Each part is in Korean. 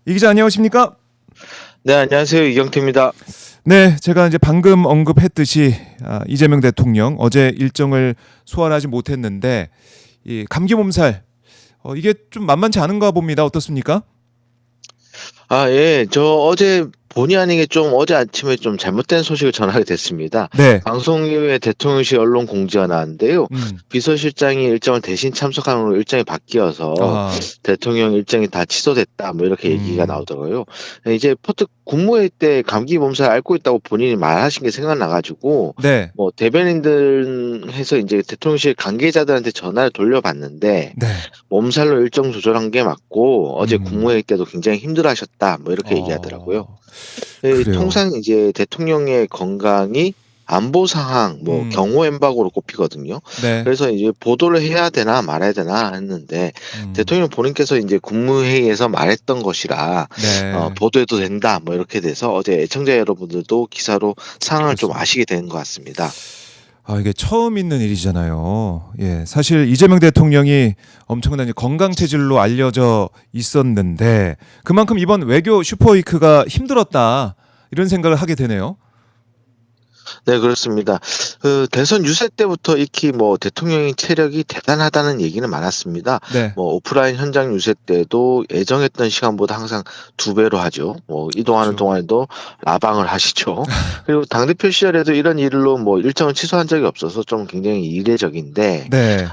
이 기자 안녕하십니까? 네, 안녕하세요. 이경태입니다. 네, 제가 이제 방금 언급했듯이 이재명 대통령 어제 일정을 소화하지 못했는데 이 감기 몸살 이게 좀 만만치 않은가 봅니다. 어떻습니까? 예. 저 어제 본의 아니게 좀 어제 아침에 좀 잘못된 소식을 전하게 됐습니다. 네. 방송 이후에 대통령실 언론 공지가 나왔는데요. 비서실장이 일정을 대신 참석하는 걸로 일정이 바뀌어서 아, 대통령 일정이 다 취소됐다. 뭐 이렇게 얘기가 나오더라고요. 이제 퍼뜩 국무회의 때 감기 몸살 앓고 있다고 본인이 말하신 게 생각나가지고 네, 뭐 대변인들 해서 이제 대통령실 관계자들한테 전화를 돌려봤는데 네. 몸살로 일정 조절한 게 맞고 어제 음. 국무회의 때도 굉장히 힘들어하셨다. 뭐 이렇게 얘기하더라고요. 그래요. 통상 이제 대통령의 건강이 안보 상황, 뭐 경호 엠바고로 꼽히거든요. 네. 그래서 이제 보도를 해야 되나 말아야 되나 했는데 음, 대통령 본인께서 이제 국무회의에서 말했던 것이라 네. 보도해도 된다. 뭐 이렇게 돼서 어제 애청자 여러분들도 기사로 상황을 좀 그렇습니다. 아시게 된 것 같습니다. 이게 처음 있는 일이잖아요. 예, 사실 이재명 대통령이 엄청난 건강 체질로 알려져 있었는데 그만큼 이번 외교 슈퍼위크가 힘들었다 이런 생각을 하게 되네요. 네, 그렇습니다. 대선 유세 때부터 익히 뭐 대통령의 체력이 대단하다는 얘기는 많았습니다. 네, 뭐 오프라인 현장 유세 때도 예정했던 시간보다 항상 2배로 하죠. 뭐 이동하는 그렇죠. 동안에도 라방을 하시죠. 그리고 당대표 시절에도 이런 일로 뭐 일정을 취소한 적이 없어서 좀 굉장히 이례적인데, 네,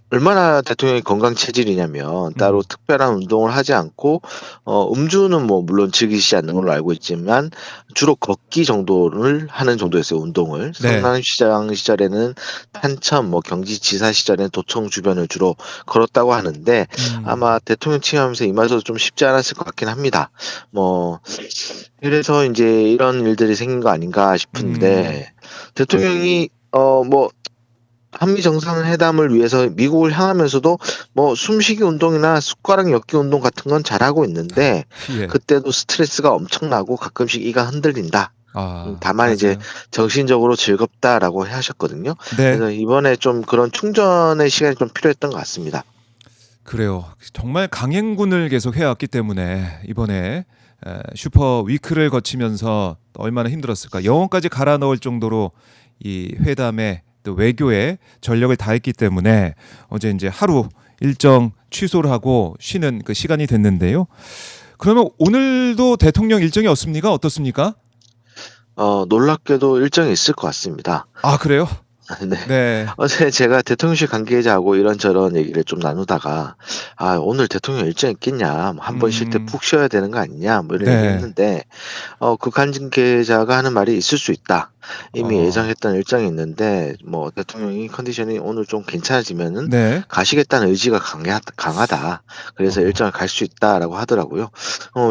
얼마나 대통령이 건강 체질이냐면 따로 특별한 운동을 하지 않고, 음주는 뭐 물론 즐기시지 않는 걸로 알고 있지만 주로 걷기 정도를 하는 정도였어요, 운동을. 네. 성남시장 시절에는 탄천, 뭐 경기지사 시절에는 도청 주변을 주로 걸었다고 하는데 아마 대통령 취임하면서 이 말도 좀 쉽지 않았을 것 같긴 합니다. 뭐 그래서 이제 이런 일들이 생긴 거 아닌가 싶은데 대통령이 뭐 한미 정상회담을 위해서 미국을 향하면서도 뭐 숨쉬기 운동이나 숟가락 엮기 운동 같은 건 잘하고 있는데 예. 그때도 스트레스가 엄청나고 가끔씩 이가 흔들린다. 다만 이제 맞아요. 정신적으로 즐겁다라고 하셨거든요. 네, 그래서 이번에 좀 그런 충전의 시간이 좀 필요했던 것 같습니다. 그래요. 정말 강행군을 계속 해왔기 때문에 이번에 슈퍼 위크를 거치면서 얼마나 힘들었을까. 영혼까지 갈아 넣을 정도로 이 회담에 또 외교에 전력을 다했기 때문에 어제 이제 하루 일정 취소를 하고 쉬는 그 시간이 됐는데요. 그러면 오늘도 대통령 일정이 없습니까? 어떻습니까? 놀랍게도 일정이 있을 것 같습니다. 그래요? 네. 네. 어제 제가 대통령실 관계자하고 이런저런 얘기를 좀 나누다가 오늘 대통령 일정 있겠냐, 뭐 한번 쉴 때 음, 푹 쉬어야 되는 거 아니냐, 뭐 이런 얘기 네. 했는데 그 관계자가 하는 말이 있을 수 있다. 이미 어, 예정했던 일정이 있는데 뭐 대통령이 컨디션이 오늘 좀 괜찮아지면은 네. 가시겠다는 의지가 강하다. 그래서 어, 일정을 갈 수 있다라고 하더라고요.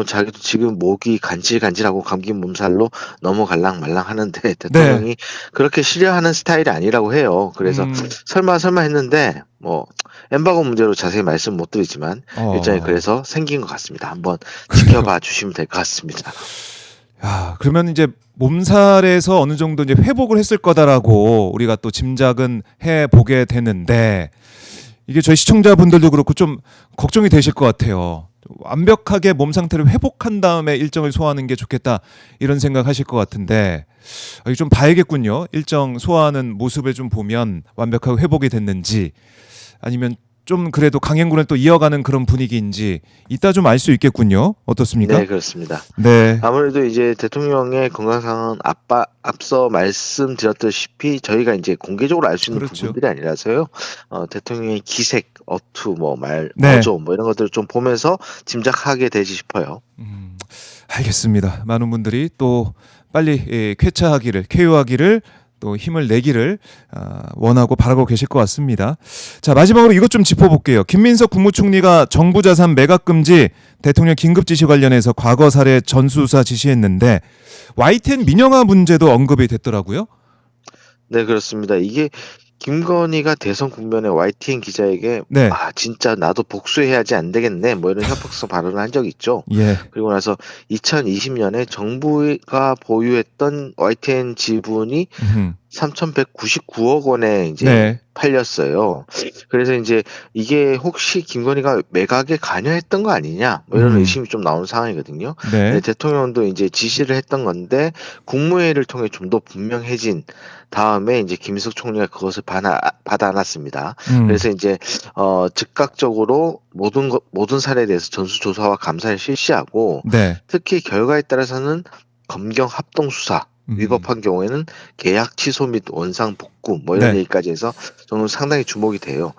자기도 지금 목이 간질간질하고 감기 몸살로 넘어갈랑 말랑 하는데 네. 대통령이 그렇게 싫어하는 스타일이 아니라고 해요. 그래서 설마 했는데 뭐 엠바고 문제로 자세히 말씀 못 드리지만 일정이 어. 그래서 생긴 것 같습니다. 한번 지켜봐 주시면 될 것 같습니다. 그러면 이제 몸살에서 어느 정도 이제 회복을 했을 거다라고 우리가 또 짐작은 해 보게 되는데 이게 저희 시청자분들도 그렇고 좀 걱정이 되실 것 같아요. 완벽하게 몸 상태를 회복한 다음에 일정을 소화하는 게 좋겠다 이런 생각하실 것 같은데 이거 좀 봐야겠군요. 일정 소화하는 모습을 좀 보면 완벽하게 회복이 됐는지 아니면 좀 그래도 강행군을 또 이어가는 그런 분위기인지 이따 좀 알 수 있겠군요. 어떻습니까? 네, 그렇습니다. 네, 아무래도 이제 대통령의 건강 상황은 앞서 말씀드렸다시피 저희가 이제 공개적으로 알 수 있는 그렇죠. 부분들이 아니라서요. 대통령의 기색, 어투, 뭐 네. 어조, 뭐 이런 것들을 좀 보면서 짐작하게 되지 싶어요. 알겠습니다. 많은 분들이 또 빨리 쾌차하기를, 쾌유하기를 또 힘을 내기를 원하고 바라고 계실 것 같습니다. 자, 마지막으로 이것 좀 짚어볼게요. 김민석 국무총리가 정부 자산 매각 금지 대통령 긴급 지시 관련해서 과거 사례 전수조사 지시했는데 YTN 민영화 문제도 언급이 됐더라고요. 네, 그렇습니다. 이게 김건희가 대선 국면에 YTN 기자에게 네, 진짜 나도 복수해야지 안 되겠네. 뭐 이런 협박성 발언을 한 적이 있죠. 예, 그리고 나서 2020년에 정부가 보유했던 YTN 지분이 3,199억 원에 이제 네. 팔렸어요. 그래서 이제 이게 혹시 김건희가 매각에 관여했던 거 아니냐 뭐 이런 의심이 좀 나오는 상황이거든요. 네. 대통령도 이제 지시를 했던 건데 국무회의를 통해 좀 더 분명해진 다음에 이제 김희석 총리가 그것을 받아 안았습니다. 그래서 이제 즉각적으로 모든 사례에 대해서 전수조사와 감사를 실시하고 네. 특히 결과에 따라서는 검경 합동 수사 위법한 경우에는 계약 취소 및 원상 복구 뭐 이런 네. 얘기까지 해서 저는 상당히 주목이 돼요.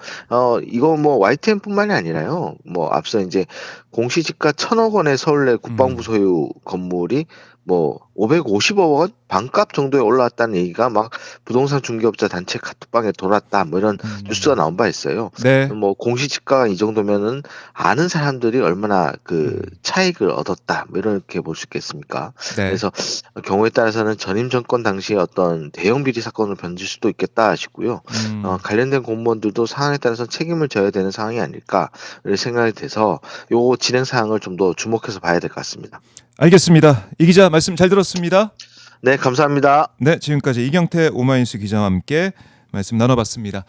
이거 뭐 YTN뿐만이 아니라요. 뭐 앞서 이제 공시지가 1,000억 원의 서울내 국방부 소유 건물이 뭐 550억 원 반값 정도에 올라왔다는 얘기가 막 부동산 중개업자 단체 카톡방에 돌았다 뭐 이런 뉴스가 나온 바 있어요. 네. 뭐 공시지가가 이 정도면은 아는 사람들이 얼마나 그 차익을 얻었다 뭐 이렇게 볼 수 있겠습니까? 네. 그래서 경우에 따라서는 전임 정권 당시에 어떤 대형 비리 사건으로 번질 수도 있겠다 싶고요. 관련된 공무원들도 상황에 따라서 책임을 져야 되는 상황이 아닐까 이런 생각이 돼서 요 진행 사항을 좀 더 주목해서 봐야 될 것 같습니다. 알겠습니다. 이 기자 말씀 잘 들었습니다. 네, 감사합니다. 네, 지금까지 이경태 오마이뉴스 기자와 함께 말씀 나눠봤습니다.